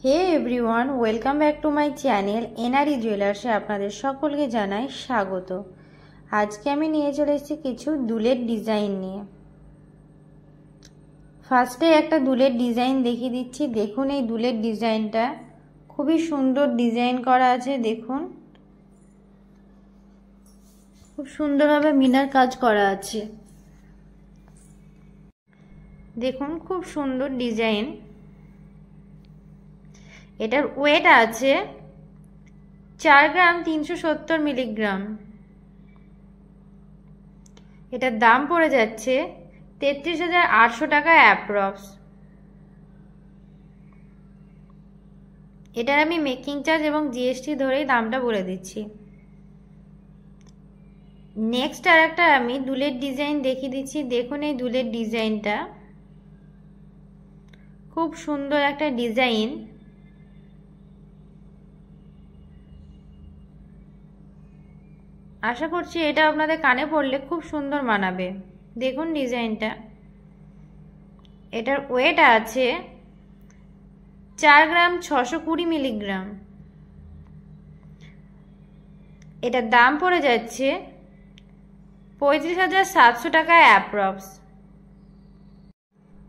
Hey everyone, welcome back to my channel NRE জুয়েলার্সে আপনাদের সকলকে জানাই স্বাগত। আজকে আমি নিয়ে চলে এসেছি কিছু দুলের ডিজাইন নিয়ে। ফার্স্টে একটা দুলের ডিজাইন দেখিয়ে দিচ্ছি। দেখুন এই দুলের ডিজাইনটা খুবই সুন্দর ডিজাইন করা আছে। দেখুন খুব সুন্দরভাবে মিনার কাজ করা আছে। দেখুন খুব সুন্দর ডিজাইন। এটার ওয়েট আছে 4 গ্রাম 370 মিলিগ্রাম। এটার দাম পড়ে যাচ্ছে 33,800 টাকা অ্যাপ্রক্স। এটার আমি মেকিং চার্জ এবং জিএসটি ধরেই দামটা বলে দিচ্ছি। নেক্সট আর একটা আমি দুলের ডিজাইন দেখিয়ে দিচ্ছি। দেখুন এই দুলের ডিজাইনটা খুব সুন্দর একটা ডিজাইন। আশা করছি এটা আপনাদের কানে পড়লে খুব সুন্দর মানাবে। দেখুন ডিজাইনটা। এটার ওয়েট আছে 4 গ্রাম 620 মিলিগ্রাম। এটার দাম পড়ে যাচ্ছে 35,700 টাকা অ্যাপ্রক্স।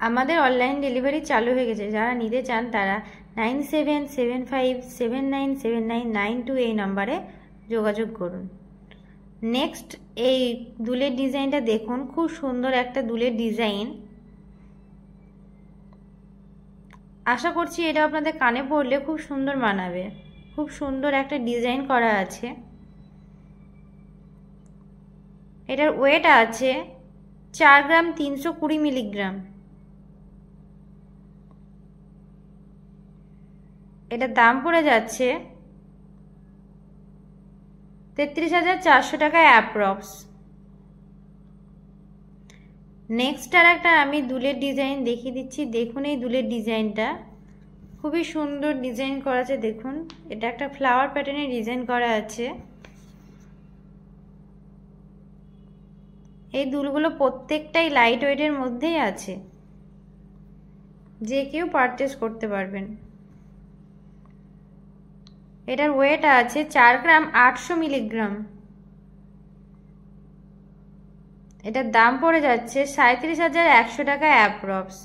আমাদের অনলাইন ডেলিভারি চালু হয়ে গেছে। যারা নিতে চান তারা 9775797992 এই নাম্বারে যোগাযোগ করুন। নেক্সট এই দুলের ডিজাইনটা দেখুন, খুব সুন্দর একটা দুলের ডিজাইন। আশা করছি এটা আপনাদের কানে পড়লে খুব সুন্দর মানাবে। খুব সুন্দর একটা ডিজাইন করা আছে। এটার ওয়েট আছে 4 গ্রাম 320 মিলিগ্রাম। এটার দাম পড়ে যাচ্ছে 33,400 টাকা অ্যাপ্রক্স। নেক্সট আর একটা আমি দুলের ডিজাইন দেখিয়ে দিচ্ছি। দেখুন এই দুলের ডিজাইনটা খুবই সুন্দর ডিজাইন করা আছে। দেখুন এটা একটা ফ্লাওয়ার প্যাটার্নের ডিজাইন করা আছে। এই দুলগুলো প্রত্যেকটাই লাইট ওয়েটের মধ্যেই আছে, যে কেউ পারচেস করতে পারবেন। এটার ওয়েট আছে 4 গ্রাম 800 মিলিগ্রাম। এটার দাম পড়ে যাচ্ছে 37,100 টাকা অ্যাপ্রক্স।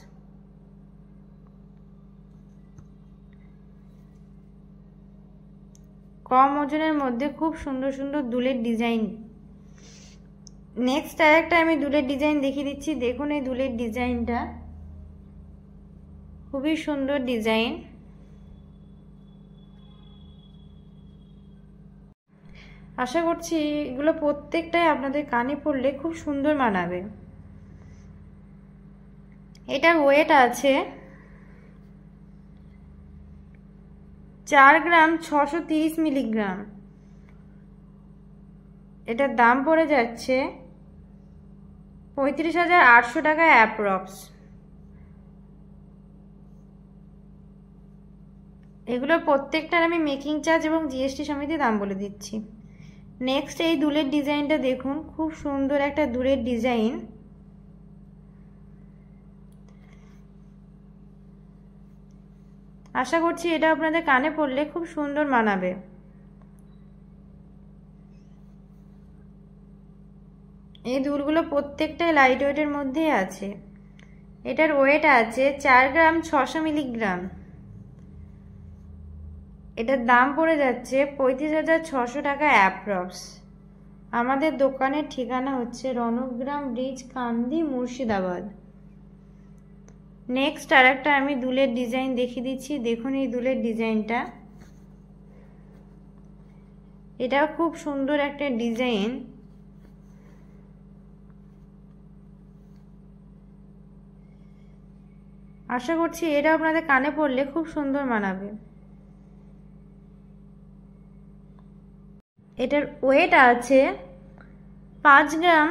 কম ওজনের মধ্যে খুব সুন্দর সুন্দর দুলের ডিজাইন। নেক্সট আর একটা আমি দুলের ডিজাইন দেখিয়ে দিচ্ছি। দেখুন এই দুলের ডিজাইনটা খুবই সুন্দর ডিজাইন। আশা করছি এগুলো প্রত্যেকটাই আপনাদের কানে পড়লে খুব সুন্দর মানাবে। এটার ওয়েট আছে 4 গ্রাম 630 মিলিগ্রাম। এটার দাম পড়ে যাচ্ছে 35,800 টাকা অ্যাপ্রক্স। এগুলোর প্রত্যেকটার আমি মেকিং চার্জ এবং জিএসটি সমেত দাম বলে দিচ্ছি। নেক্সট এই দুলের ডিজাইনটা দেখুন, খুব সুন্দর একটা দুলের ডিজাইন। আশা করছি এটা আপনাদের কানে পড়লে খুব সুন্দর মানাবে। এই দুলগুলো প্রত্যেকটাই লাইট ওয়েটের মধ্যেই আছে। এটার ওয়েট আছে 4 গ্রাম 600 মিলিগ্রাম। এটার দাম পড়ে যাচ্ছে 35,600 টাকা অ্যাপ্রক্স। আমাদের দোকানের ঠিকানা হচ্ছে রণগ্রাম ব্রিজ, কান্দি, মুর্শিদাবাদ। নেক্সট আর একটা আমি দুলের ডিজাইন দেখিয়ে দিচ্ছি। দেখুন এই দুলের ডিজাইনটা। এটাও খুব সুন্দর একটা ডিজাইন। আশা করছি এটা আপনাদের কানে পড়লে খুব সুন্দর মানাবে। এটার ওয়েট আছে 5 গ্রাম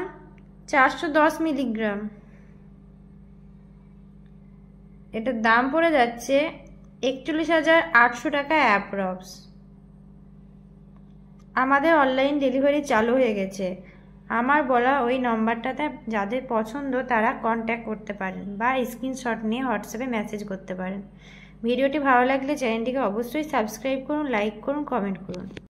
410 মিলিগ্রাম। এটার দাম পড়ে যাচ্ছে 41,800 টাকা অ্যাপ্রক্স। আমাদের অনলাইন ডেলিভারি চালু হয়ে গেছে। আমার বলা ওই নম্বরটাতে যাদের পছন্দ তারা কন্ট্যাক্ট করতে পারেন বা স্ক্রিনশট নিয়ে হোয়াটসঅ্যাপে মেসেজ করতে পারেন। ভিডিওটি ভালো লাগলে চ্যানেলটিকে অবশ্যই সাবস্ক্রাইব করুন, লাইক করুন, কমেন্ট করুন।